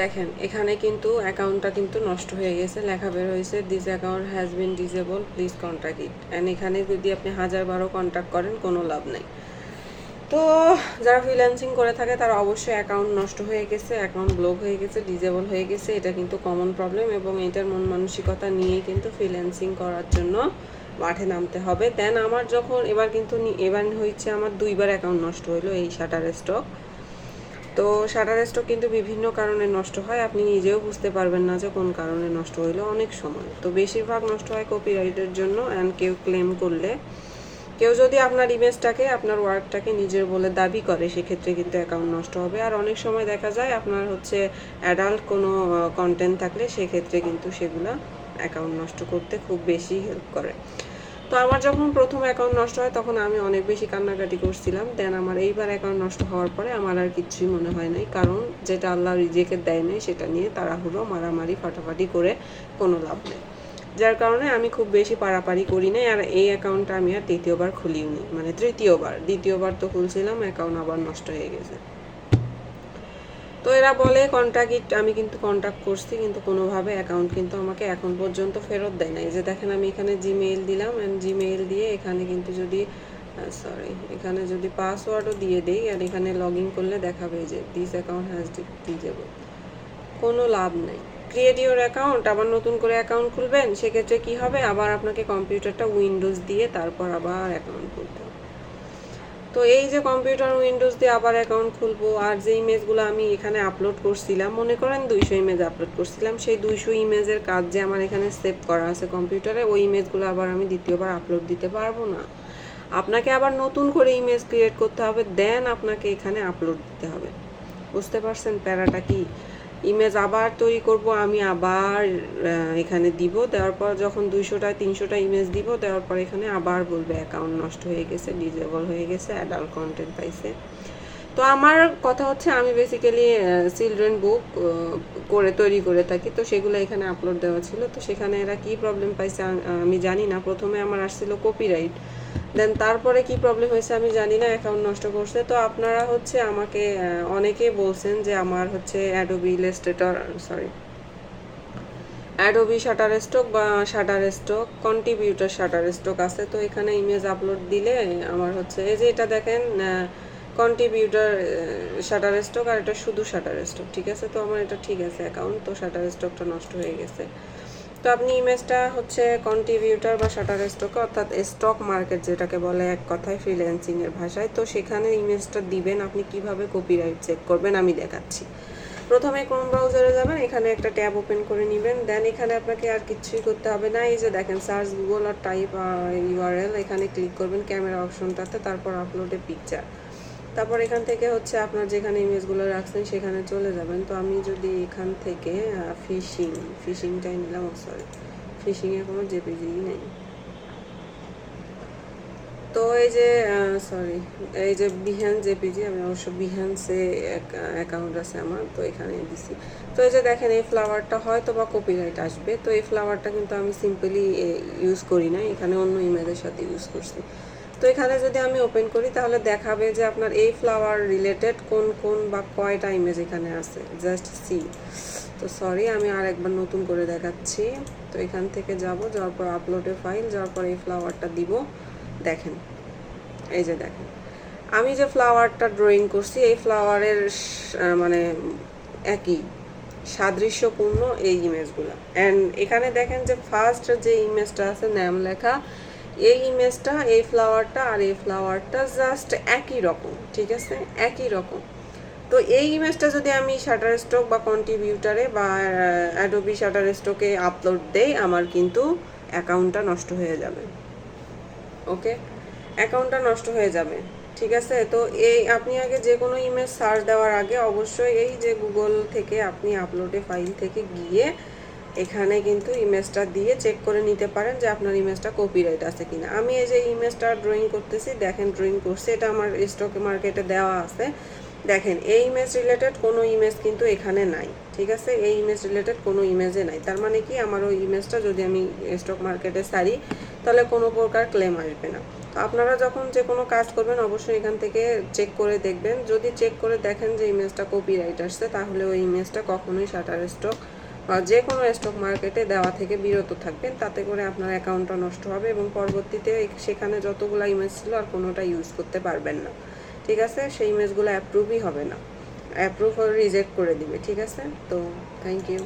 দেখেন এখানে কিন্তু অ্যাকাউন্টটা কিন্তু নষ্ট হয়ে গেছে, লেখা বের হয়েছে this account has been disable, please contact it. And এখানে যদি আপনি 1000 কন্ট্যাক্ট করেন কোনো লাভ নেই। তো যারা ফ্রিল্যান্সিং করে থাকে তারা অবশ্যই অ্যাকাউন্ট নষ্ট হয়ে গেছে, অ্যাকাউন্ট ব্লক হয়ে গেছে, ডিসেবল হয়ে গেছে, এটা কিন্তু কমন প্রবলেম। এবং এটার মন মানসিকতা নিয়ে কিন্তু ফ্রিল্যান্সিং করার জন্য মাঠে নামতে হবে। দেন আমার যখন এবার হয়েছে আমার 2বার অ্যাকাউন্ট নষ্ট হইলো এই শাটার স্টক। তো শাটার স্টক কিন্তু বিভিন্ন কারণে নষ্ট হয়, আপনি নিজেও বুঝতে পারবেন না যে কোন কারণে নষ্ট হইলো অনেক সময়। তো বেশিরভাগ নষ্ট হয় কপিরাইটের জন্য। অ্যান্ড কেউ ক্লেম করলে, কেউ যদি আপনার ইমেজটাকে, আপনার ওয়ার্কটাকে নিজের বলে দাবি করে, সেক্ষেত্রে কিন্তু অ্যাকাউন্ট নষ্ট হবে। আর অনেক সময় দেখা যায় আপনার হচ্ছে অ্যাডাল্ট কোনো কন্টেন্ট থাকলে সেক্ষেত্রে কিন্তু সেগুলো অ্যাকাউন্ট নষ্ট করতে খুব বেশি হেল্প করে। তো আমার যখন প্রথম অ্যাকাউন্ট নষ্ট হয় তখন আমি অনেক বেশি কান্নাকাটি করছিলাম। দেন আমার এইবার অ্যাকাউন্ট নষ্ট হওয়ার পরে আমার আর কিছুই মনে হয় নাই, কারণ যেটা আল্লাহ রিজেকে দেয় নাই সেটা নিয়ে তাড়াহুড়ো মারামারি ফাটাফাটি করে কোনো লাভ নেই। যার কারণে আমি খুব বেশি পারাপারি করি নাই। আর এই অ্যাকাউন্টটা আমি আর দ্বিতীয়বার খুলিও নি, মানে দ্বিতীয়বার তো খুলছিলাম, অ্যাকাউন্ট আবার নষ্ট হয়ে গেছে। তো এরা বলে কন্ট্যাক্ট, আমি কিন্তু কন্ট্যাক্ট করছি কিন্তু কোনোভাবে অ্যাকাউন্ট কিন্তু আমাকে এখন পর্যন্ত ফেরত দেয় না। এই যে দেখেন আমি এখানে জিমেইল দিলাম, অ্যান্ড জিমেইল দিয়ে এখানে কিন্তু যদি এখানে যদি পাসওয়ার্ডও দিয়ে দিই আর এখানে লগ ইন করলে দেখাবে যে দিস অ্যাকাউন্ট হ্যাজ ডিসেবল, কোনো লাভ নেই। ক্রিয়েট ইউর অ্যাকাউন্ট, আবার নতুন করে অ্যাকাউন্ট খুলবেন, সেক্ষেত্রে কি হবে, আবার আপনাকে কম্পিউটারটা উইন্ডোজ দিয়ে তারপর আবার অ্যাকাউন্ট খুলতে হবে। তো এই যে কম্পিউটার উইন্ডোজ দিয়ে আবার অ্যাকাউন্ট খুলবো, আর যে ইমেজগুলো আমি এখানে আপলোড করছিলাম, মনে করেন 200 ইমেজ আপলোড করছিলাম, সেই 200 ইমেজের কাজ যে আমার এখানে সেভ করা আছে কম্পিউটারে, ওই ইমেজগুলো আবার আমি দ্বিতীয়বার আপলোড দিতে পারবো না। আপনাকে আবার নতুন করে ইমেজ ক্রিয়েট করতে হবে, দেন আপনাকে এখানে আপলোড দিতে হবে। বুঝতে পারছেন প্যারাটা কি? ইমেজ আবার তৈরি করব আমি, আবার এখানে দিব, দেওয়ার পর যখন 200টা 300টা ইমেজ দিব, দেওয়ার পর এখানে আবার বলবে অ্যাকাউন্ট নষ্ট হয়ে গেছে, ডিসেবল হয়ে গেছে, অ্যাডাল্ট কন্টেন্ট পাইছে। তো আমার কথা হচ্ছে আমি বেসিক্যালি চিলড্রেন বুক তৈরি করে থাকি, তো সেগুলো এখানে আপলোড দেওয়া ছিল। তো সেখানে এরা কি প্রবলেম পাইছে আমি জানি না। প্রথমে আমার আসছিল কপিরাইট, দেন তারপরে কি প্রবলেম হয়েছে আমি জানি না, অ্যাকাউন্ট নষ্ট করছে। তো আপনারা হচ্ছে আমাকে অনেকে বলছেন যে আমার হচ্ছে অ্যাডোবি শাটার স্টক বা shutter stock contributor shutter stock আছে। তো এখানে ইমেজ আপলোড দিলে আমার হচ্ছে এই যে এটা দেখেন কন্ট্রিবিউটার শাটার স্টক, আর এটা শুধু শাটার স্টক, ঠিক আছে। তো আমার এটা ঠিক আছে অ্যাকাউন্ট, তো শাটার স্টকটা নষ্ট হয়ে গেছে। তো আপনি ইমেজটা হচ্ছে কন্ট্রিবিউটার বা শাটার স্টক, অর্থাৎ স্টক মার্কেট যেটাকে বলে এক কথায় ফ্রিল্যান্সিংয়ের ভাষায়, তো সেখানে ইমেজটা দিবেন। আপনি কিভাবে কপিরাইট চেক করবেন আমি দেখাচ্ছি। প্রথমে ক্রোম ব্রাউজারে যাবেন, এখানে একটা ট্যাব ওপেন করে নেবেন। দেন এখানে আপনাকে আর কিছুই করতে হবে না, এই যে দেখেন সার্চ গুগল আর টাইপ ইউআরএল, এখানে ক্লিক করবেন ক্যামেরা অপশনটাতে, তারপর আপলোডে পিকচার। তারপর এখান থেকে হচ্ছে আপনার যেখানে ইমেজগুলো রাখছেন সেখানে চলে যাবেন। তো আমি যদি এখান থেকে ফিশিংটাই নিলাম, ফিশিংয়ের কোনো জেপিজি নেই। তো এই যে বিহ্যান্স জেপিজি, আমি অবশ্য বিহ্যান্সে অ্যাকাউন্ট আছে আমার, তো এখানে দিছি। তো এই যে দেখেন এই ফ্লাওয়ারটা হয়তো বা কপিরাইট আসবে, তো এই ফ্লাওয়ারটা কিন্তু আমি সিম্পলি ইউজ করি না, এখানে অন্য ইমেজের সাথে ইউজ করছি। তো এখানে যদি আমি ওপেন করি তাহলে দেখাবে যে আপনার এই ফ্লাওয়ার রিলেটেড কোন বা কয়টা ইমেজ এখানে আছে, জাস্ট সি। তো সরি, আমি আর একবার নতুন করে দেখাচ্ছি। তো এখান থেকে যাওয়ার পর আপলোডে ফাইল, যাওয়ার পর এই ফ্লাওয়ারটা দিব। দেখেন এই যে দেখেন আমি যে ফ্লাওয়ারটা ড্রয়িং করছি, এই ফ্লাওয়ারের মানে একই সাদৃশ্যপূর্ণ এই ইমেজগুলো। অ্যান্ড এখানে দেখেন যে ফার্স্ট যে ইমেজটা আছে নাম লেখা, এই ইমেজটা, এই ফ্লাওয়ারটা আর এই ফ্লাওয়ারটা জাস্ট একই রকম, ঠিক আছে, একই রকম। তো এই ইমেজটা যদি আমি শাটার স্টক বা কন্ট্রিবিউটারে বা অ্যাডোবি শাটার স্টকে আপলোড দেই, আমার কিন্তু অ্যাকাউন্টটা নষ্ট হয়ে যাবে। ওকে, অ্যাকাউন্টটা নষ্ট হয়ে যাবে, ঠিক আছে। তো এই আপনি আগে যে কোনো ইমেজ সার্চ দেওয়ার আগে অবশ্যই এই যে গুগল থেকে আপনি আপলোডে ফাইল থেকে গিয়ে এখানে কিন্তু ইমেজটা দিয়ে চেক করে নিতে পারেন যে আপনার ইমেজটা কপিরাইট আছে কিনা। আমি এই যে ইমেজটা ড্রয়িং করতেছি, দেখেন ড্রয়িং করছি, এটা আমার স্টক মার্কেটে দেওয়া আছে। দেখেন এই ইমেজ রিলেটেড কোনো ইমেজ কিন্তু এখানে নাই, ঠিক আছে? এই ইমেজ রিলেটেড কোনো ইমেজে নাই। তার মানে কি আমার ওই ইমেজটা যদি আমি স্টক মার্কেটে ছাড়ি তাহলে কোনো প্রকার ক্লেম আসবে না। তো আপনারা যখন যে কোনো কাজ করবেন অবশ্যই এখান থেকে চেক করে দেখবেন। যদি চেক করে দেখেন যে ইমেজটা কপিরাইট আসছে তাহলে ওই ইমেজটা কখনোই শাটার স্টক বা যে কোনো স্টক মার্কেটে দেওয়া থেকে বিরত থাকবেন। তাতে করে আপনার অ্যাকাউন্টটা নষ্ট হবে এবং পরবর্তীতে সেখানে যতগুলো ইমেজ ছিল আর কোনোটা ইউজ করতে পারবেন না, ঠিক আছে? সেই ইমেজগুলো অ্যাপ্রুভই হবে না, অ্যাপ্রুভ রিজেক্ট করে দিবে, ঠিক আছে? তো থ্যাংক ইউ।